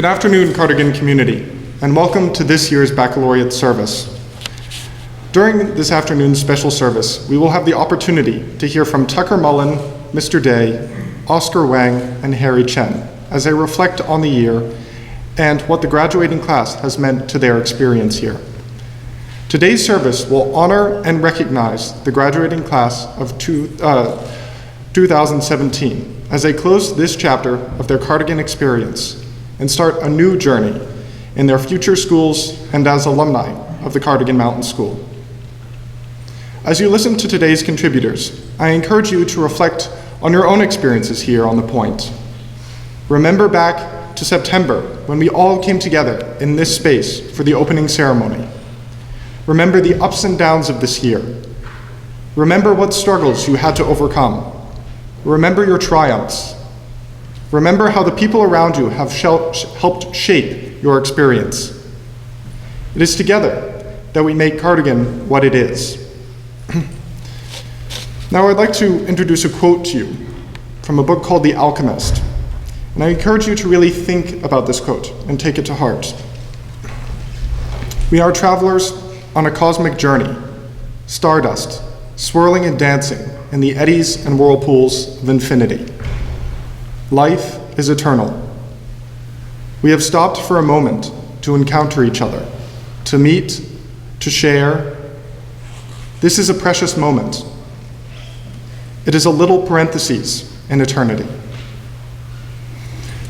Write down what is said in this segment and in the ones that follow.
Good afternoon, Cardigan community, and welcome to this year's Baccalaureate service. During this afternoon's special service, we will have the opportunity to hear from Tucker Mullen, Mr. Day, Oscar Wang, and Harry Chen as they reflect on the year and what the graduating class has meant to their experience here. Today's service will honor and recognize the graduating class of 2017 as they close this chapter of their Cardigan experience and start a new journey in their future schools and as alumni of the Cardigan Mountain School. As you listen to today's contributors, I encourage you to reflect on your own experiences here on the Point. Remember back to September when we all came together in this space for the opening ceremony. Remember the ups and downs of this year. Remember what struggles you had to overcome. Remember your triumphs. Remember how the people around you have helped shape your experience. It is together that we make Cardigan what it is. Now I'd like to introduce a quote to you from a book called The Alchemist. And I encourage you to really think about this quote and take it to heart. We are travelers on a cosmic journey, stardust, swirling and dancing in the eddies and whirlpools of infinity. Life is eternal. We have stopped for a moment to encounter each other, to meet, to share. This is a precious moment. It is a little parenthesis in eternity.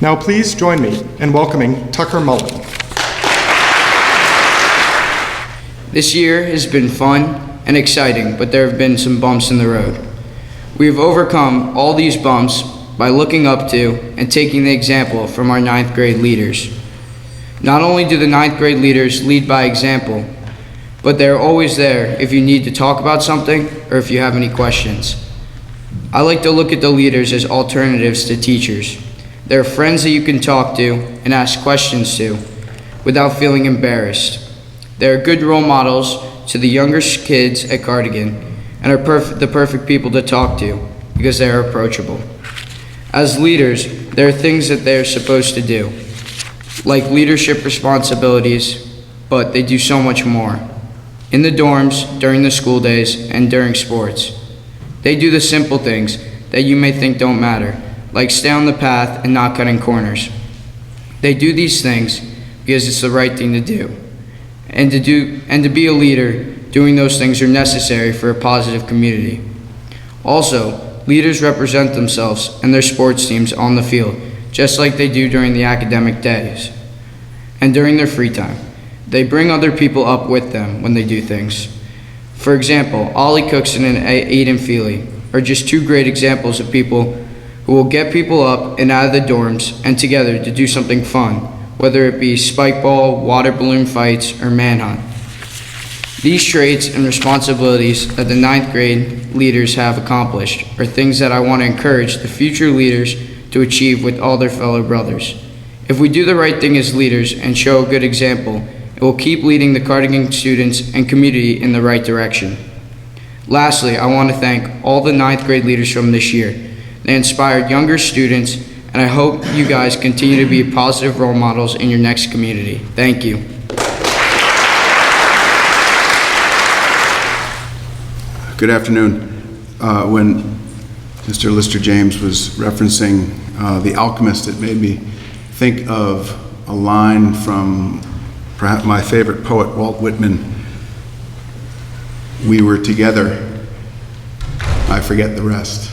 Now please join me in welcoming Tucker Mullen. This year has been fun and exciting, but there have been some bumps in the road. We have overcome all these bumps by looking up to and taking the example from our 9th grade leaders. Not only do the 9th grade leaders lead by example, but they're always there if you need to talk about something or if you have any questions. I like to look at the leaders as alternatives to teachers. They're friends that you can talk to and ask questions to without feeling embarrassed. They're good role models to the younger kids at Cardigan and are the perfect people to talk to because they're approachable. As leaders, there are things that they're supposed to do, like leadership responsibilities, but they do so much more. In the dorms, during the school days, and during sports. They do the simple things that you may think don't matter, like stay on the path and not cutting corners. They do these things because it's the right thing to do. And to be a leader, doing those things are necessary for a positive community. Also, leaders represent themselves and their sports teams on the field, just like they do during the academic days and during their free time. They bring other people up with them when they do things. For example, Ollie Cookson and Aiden Feely are just two great examples of people who will get people up and out of the dorms and together to do something fun, whether it be spike ball, water balloon fights, or manhunt. These traits and responsibilities that the 9th grade leaders have accomplished are things that I want to encourage the future leaders to achieve with all their fellow brothers. If we do the right thing as leaders and show a good example, it will keep leading the Cardigan students and community in the right direction. Lastly, I want to thank all the 9th grade leaders from this year. They inspired younger students, and I hope you guys continue to be positive role models in your next community. Thank you. Good afternoon. When Mr. Lister James was referencing The Alchemist, it made me think of a line from perhaps my favorite poet, Walt Whitman. We were together, I forget the rest.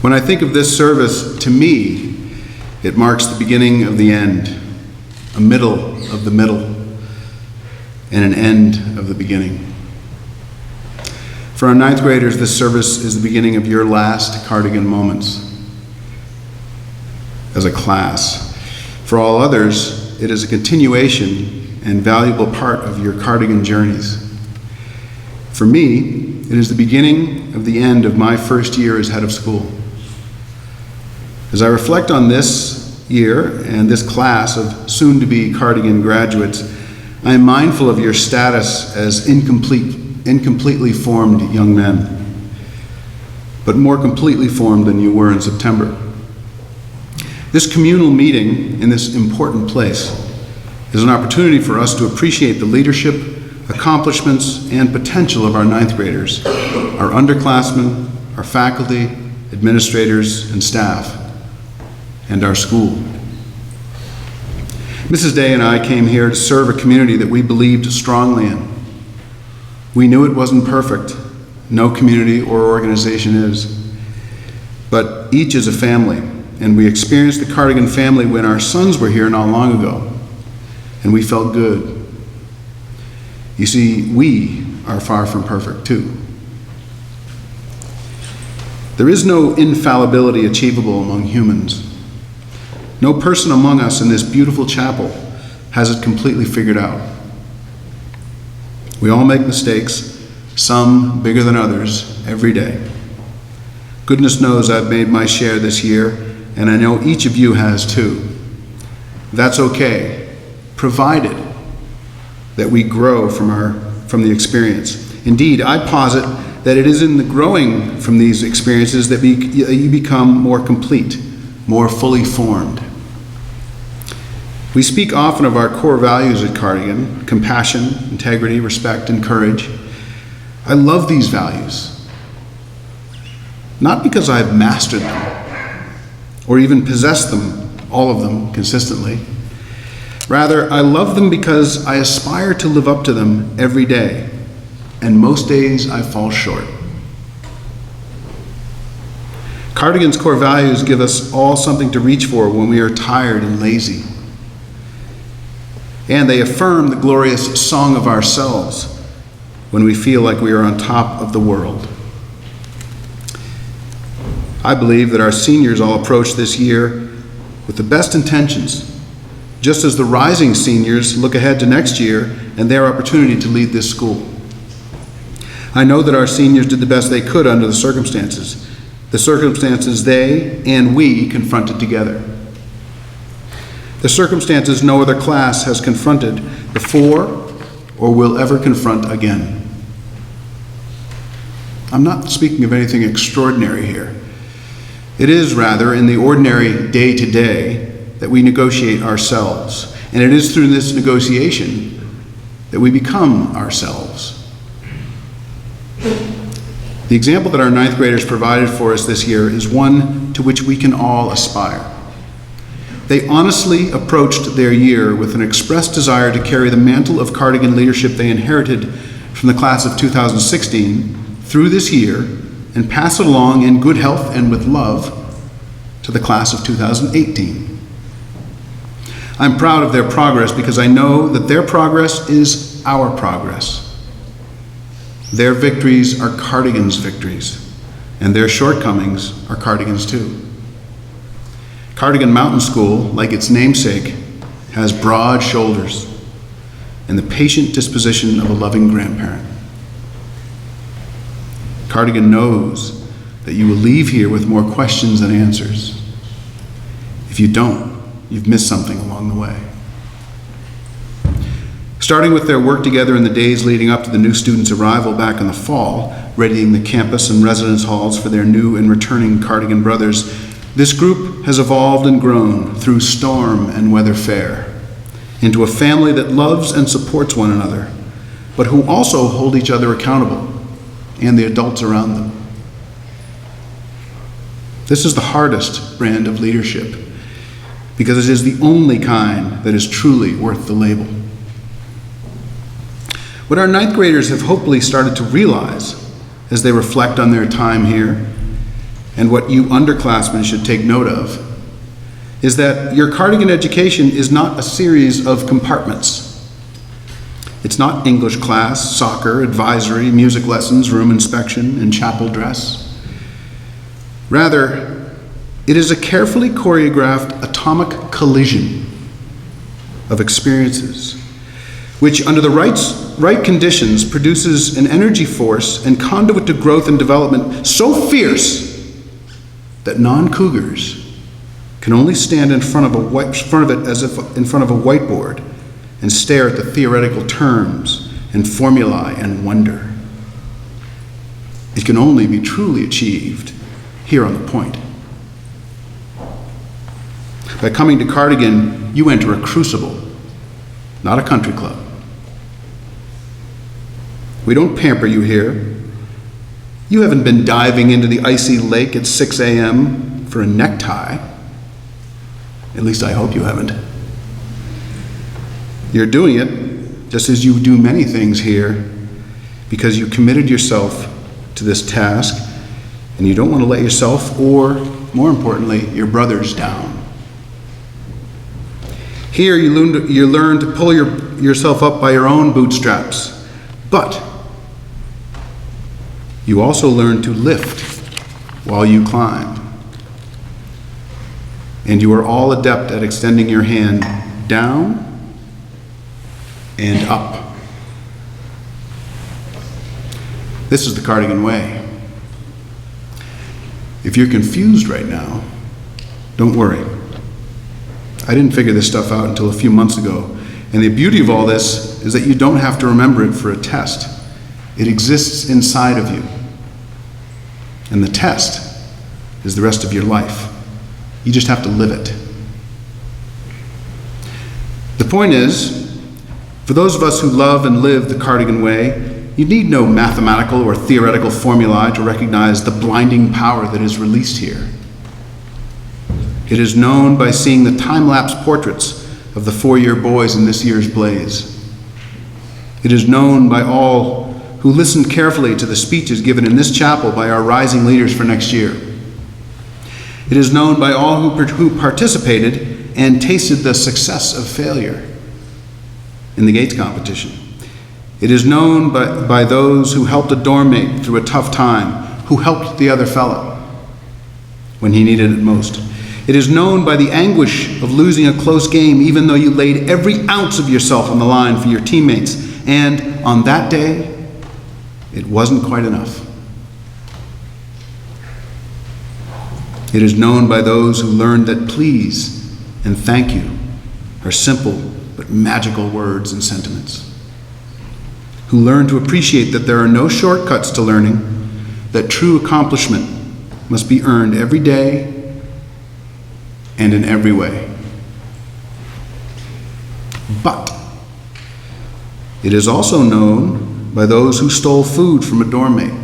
When I think of this service, to me, it marks the beginning of the end, a middle of the middle, and an end of the beginning. For our 9th graders, this service is the beginning of your last Cardigan moments as a class. For all others, it is a continuation and valuable part of your Cardigan journeys. For me, it is the beginning of the end of my first year as head of school. As I reflect on this year and this class of soon-to-be Cardigan graduates, I am mindful of your status as incompletely formed young men, but more completely formed than you were in September. This communal meeting in this important place is an opportunity for us to appreciate the leadership, accomplishments, and potential of our ninth graders, our underclassmen, our faculty, administrators, and staff, and our school. Mrs. Day and I came here to serve a community that we believed strongly in. We knew it wasn't perfect. No community or organization is. But each is a family, and we experienced the Cardigan family when our sons were here not long ago, and we felt good. You see, we are far from perfect too. There is no infallibility achievable among humans. No person among us in this beautiful chapel has it completely figured out. We all make mistakes, some bigger than others, every day. Goodness knows I've made my share this year, and I know each of you has too. That's okay, provided that we grow from the experience. Indeed, I posit that it is in the growing from these experiences that you become more complete, more fully formed. We speak often of our core values at Cardigan: compassion, integrity, respect, and courage. I love these values, not because I've mastered them or even possessed them, all of them, consistently. Rather, I love them because I aspire to live up to them every day, and most days I fall short. Cardigan's core values give us all something to reach for when we are tired and lazy. And they affirm the glorious song of ourselves when we feel like we are on top of the world. I believe that our seniors all approach this year with the best intentions, just as the rising seniors look ahead to next year and their opportunity to lead this school. I know that our seniors did the best they could under the circumstances they and we confronted together. The circumstances no other class has confronted before or will ever confront again. I'm not speaking of anything extraordinary here. It is rather in the ordinary day-to-day that we negotiate ourselves, and it is through this negotiation that we become ourselves. The example that our ninth graders provided for us this year is one to which we can all aspire. They honestly approached their year with an expressed desire to carry the mantle of Cardigan leadership they inherited from the class of 2016 through this year and pass it along in good health and with love to the class of 2018. I'm proud of their progress because I know that their progress is our progress. Their victories are Cardigan's victories, and their shortcomings are Cardigan's too. Cardigan Mountain School, like its namesake, has broad shoulders and the patient disposition of a loving grandparent. Cardigan knows that you will leave here with more questions than answers. If you don't, you've missed something along the way. Starting with their work together in the days leading up to the new students' arrival back in the fall, readying the campus and residence halls for their new and returning Cardigan brothers, this group has evolved and grown through storm and weather fair into a family that loves and supports one another, but who also hold each other accountable and the adults around them. This is the hardest brand of leadership because it is the only kind that is truly worth the label. What our ninth graders have hopefully started to realize as they reflect on their time here, and what you underclassmen should take note of, is that your Cardigan education is not a series of compartments. It's not English class, soccer, advisory, music lessons, room inspection, and chapel dress. Rather, it is a carefully choreographed atomic collision of experiences, which under the right conditions produces an energy force and conduit to growth and development so fierce that non-cougars can only stand in front of it as if in front of a whiteboard and stare at the theoretical terms and formulae and wonder. It can only be truly achieved here on the point. By coming to Cardigan, you enter a crucible, not a country club. We don't pamper you here. You haven't been diving into the icy lake at 6 a.m. for a necktie. At least I hope you haven't. You're doing it, just as you do many things here, because you committed yourself to this task, and you don't want to let yourself, or more importantly, your brothers down. Here you learn to pull yourself up by your own bootstraps, but you also learn to lift while you climb. And you are all adept at extending your hand down and up. This is the Cardigan way. If you're confused right now, don't worry. I didn't figure this stuff out until a few months ago, and the beauty of all this is that you don't have to remember it for a test. It exists inside of you. And the test is the rest of your life. You just have to live it. The point is, for those of us who love and live the Cardigan way, you need no mathematical or theoretical formulae to recognize the blinding power that is released here. It is known by seeing the time-lapse portraits of the four-year boys in this year's blaze. It is known by all who listened carefully to the speeches given in this chapel by our rising leaders for next year. It is known by all who participated and tasted the success of failure in the Gates competition. It is known by those who helped a dorm mate through a tough time, who helped the other fellow when he needed it most. It is known by the anguish of losing a close game, even though you laid every ounce of yourself on the line for your teammates, and on that day, it wasn't quite enough. It is known by those who learned that please and thank you are simple but magical words and sentiments. Who learn to appreciate that there are no shortcuts to learning, that true accomplishment must be earned every day and in every way. But it is also known by those who stole food from a dorm mate,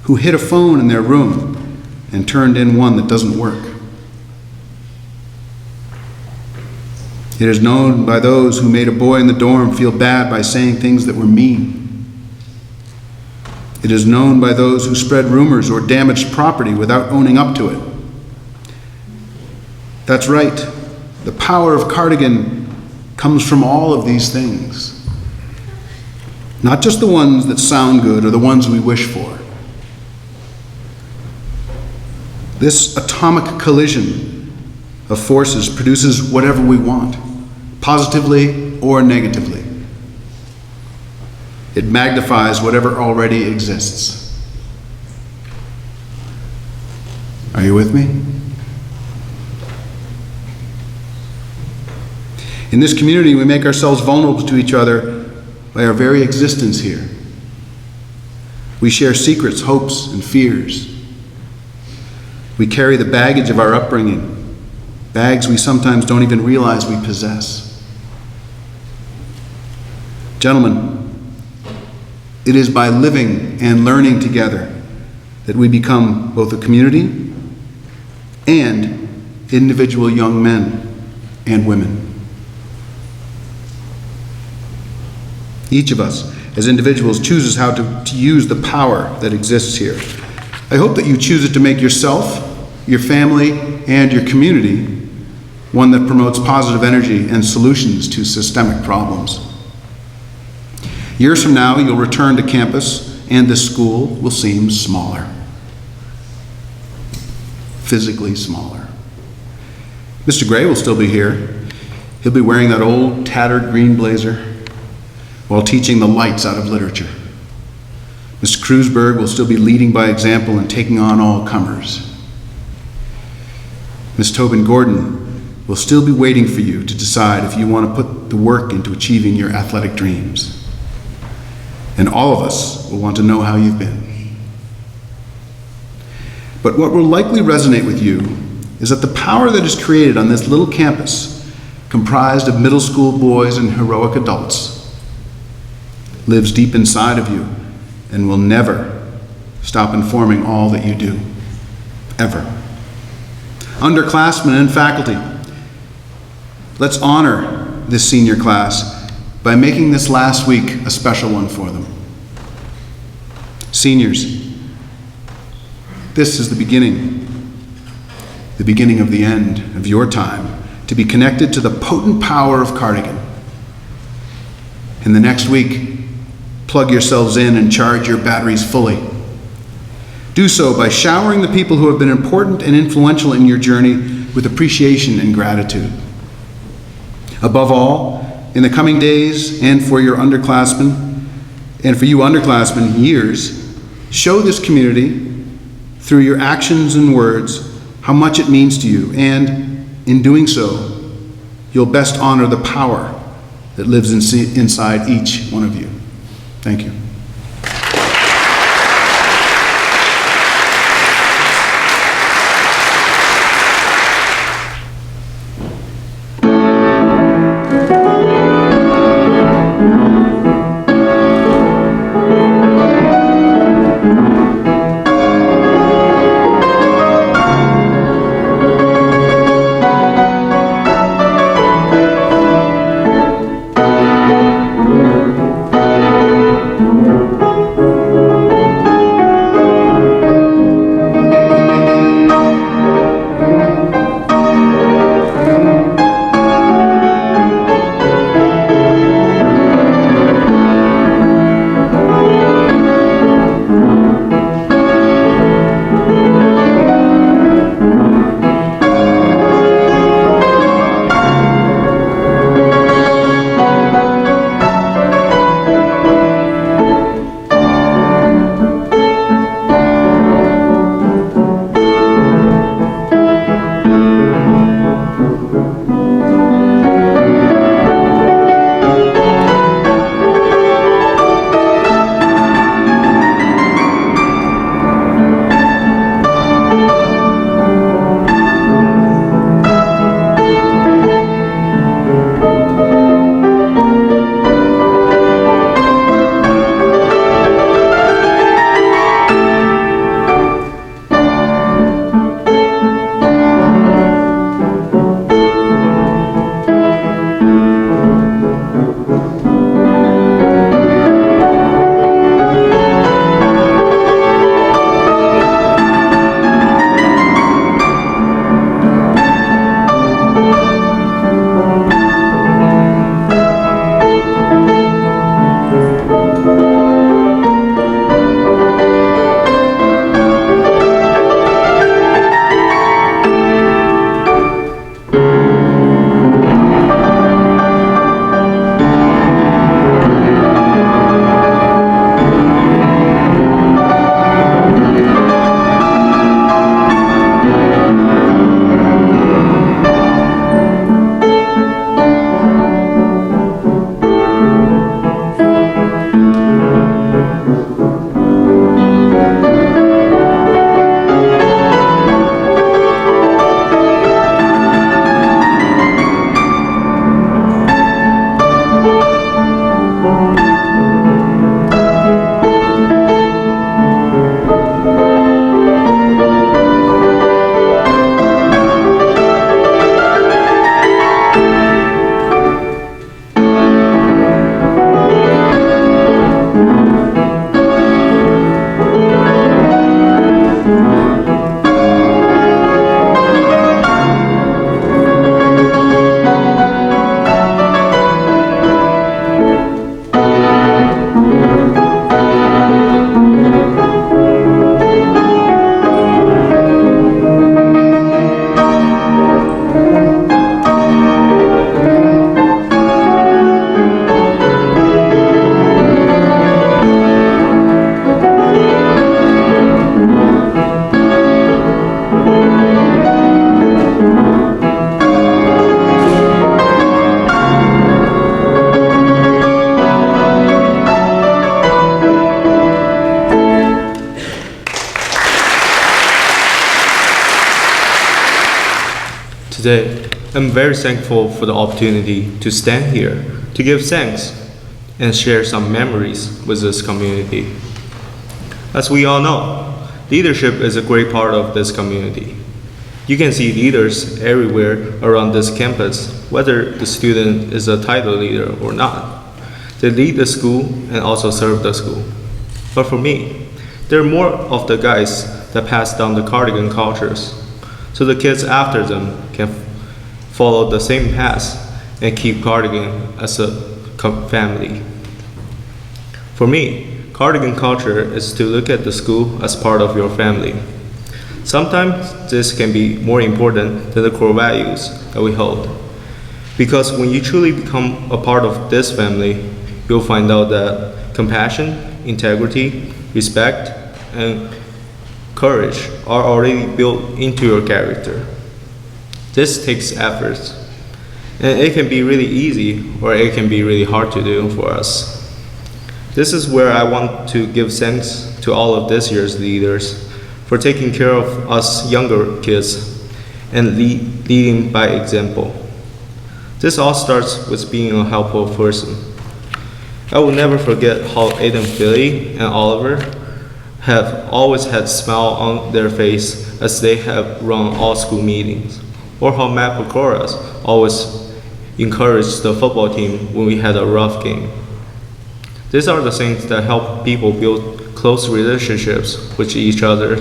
who hid a phone in their room and turned in one that doesn't work. It is known by those who made a boy in the dorm feel bad by saying things that were mean. It is known by those who spread rumors or damaged property without owning up to it. That's right. The power of Cardigan comes from all of these things. Not just the ones that sound good or the ones we wish for. This atomic collision of forces produces whatever we want, positively or negatively. It magnifies whatever already exists. Are you with me? In this community, we make ourselves vulnerable to each other by our very existence here. We share secrets, hopes, and fears. We carry the baggage of our upbringing, bags we sometimes don't even realize we possess. Gentlemen, it is by living and learning together that we become both a community and individual young men and women. Each of us, as individuals, chooses how to use the power that exists here. I hope that you choose it to make yourself, your family, and your community one that promotes positive energy and solutions to systemic problems. Years from now, you'll return to campus, and this school will seem smaller. Physically smaller. Mr. Gray will still be here. He'll be wearing that old, tattered green blazer while teaching the lights out of literature. Mr. Kreuzberg will still be leading by example and taking on all comers. Ms. Tobin Gordon will still be waiting for you to decide if you want to put the work into achieving your athletic dreams. And all of us will want to know how you've been. But what will likely resonate with you is that the power that is created on this little campus, comprised of middle school boys and heroic adults, lives deep inside of you and will never stop informing all that you do, ever. Underclassmen and faculty, let's honor this senior class by making this last week a special one for them. Seniors, this is the beginning of the end of your time to be connected to the potent power of Cardigan. In the next week, plug yourselves in and charge your batteries fully. Do so by showering the people who have been important and influential in your journey with appreciation and gratitude. Above all, in the coming days and for your underclassmen, and for you underclassmen years, show this community through your actions and words how much it means to you, and in doing so, you'll best honor the power that lives inside each one of you. Thank you. Today, I'm very thankful for the opportunity to stand here, to give thanks, and share some memories with this community. As we all know, leadership is a great part of this community. You can see leaders everywhere around this campus, whether the student is a title leader or not. They lead the school and also serve the school. But for me, they're more of the guys that pass down the Cardigan cultures, so the kids after them can follow the same path and keep Cardigan as a family. For me, Cardigan culture is to look at the school as part of your family. Sometimes this can be more important than the core values that we hold. Because when you truly become a part of this family, you'll find out that compassion, integrity, respect, and courage are already built into your character. This takes effort, and it can be really easy or it can be really hard to do for us. This is where I want to give thanks to all of this year's leaders for taking care of us younger kids and leading by example. This all starts with being a helpful person. I will never forget how Aiden, Philly, and Oliver have always had a smile on their face as they have run all school meetings, or how Matt Pacoras always encouraged the football team when we had a rough game. These are the things that help people build close relationships with each other,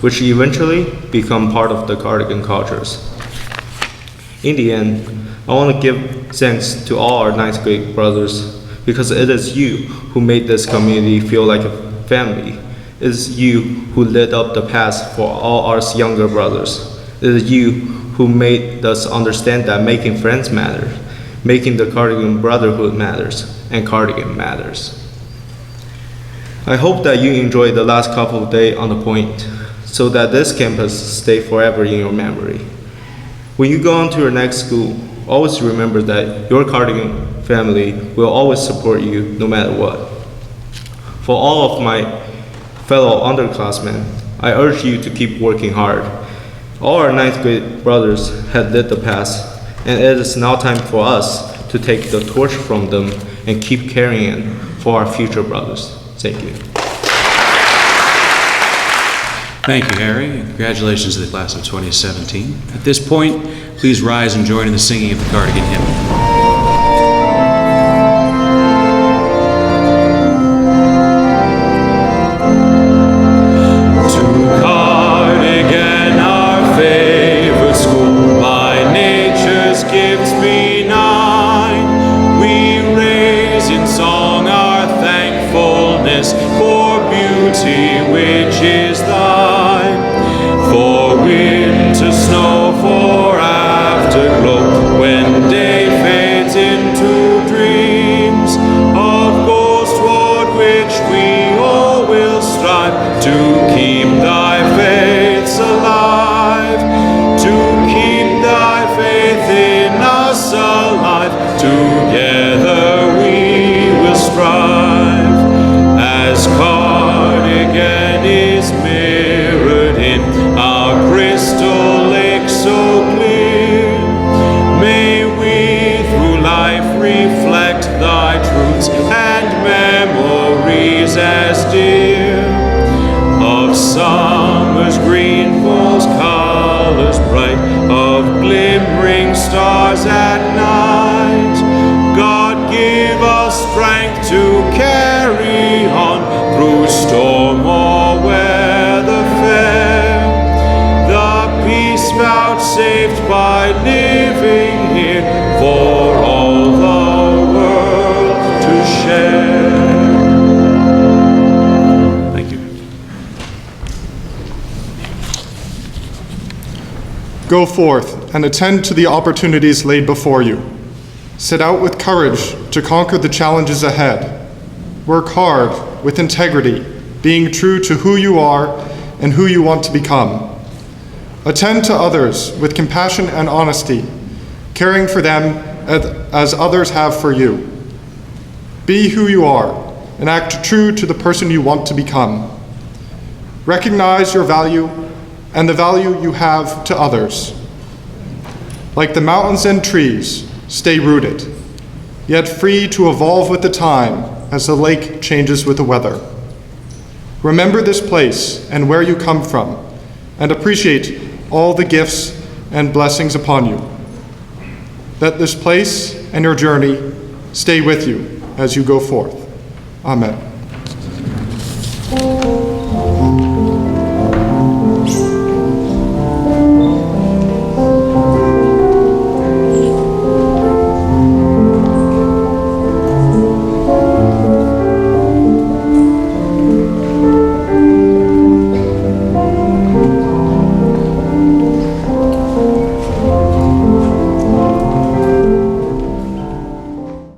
which eventually become part of the Cardigan cultures. In the end, I want to give thanks to all our ninth grade brothers, because it is you who made this community feel like a family. It is you who lit up the path for all our younger brothers. It is you who made us understand that making friends matters, making the Cardigan brotherhood matters, and Cardigan matters. I hope that you enjoyed the last couple of days on the point, so that this campus stay forever in your memory. When you go on to your next school, always remember that your Cardigan family will always support you no matter what. For all of my fellow underclassmen, I urge you to keep working hard. All our ninth grade brothers had lit the path, and it is now time for us to take the torch from them and keep carrying it for our future brothers. Thank you. Thank you, Harry, and congratulations to the class of 2017. At this point, please rise and join in the singing of the Cardigan hymn. Go forth and attend to the opportunities laid before you. Set out with courage to conquer the challenges ahead. Work hard with integrity, being true to who you are and who you want to become. Attend to others with compassion and honesty, caring for them as others have for you. Be who you are and act true to the person you want to become. Recognize your value and the value you have to others. Like the mountains and trees, stay rooted, yet free to evolve with the time as the lake changes with the weather. Remember this place and where you come from, and appreciate all the gifts and blessings upon you. Let this place and your journey stay with you as you go forth. Amen.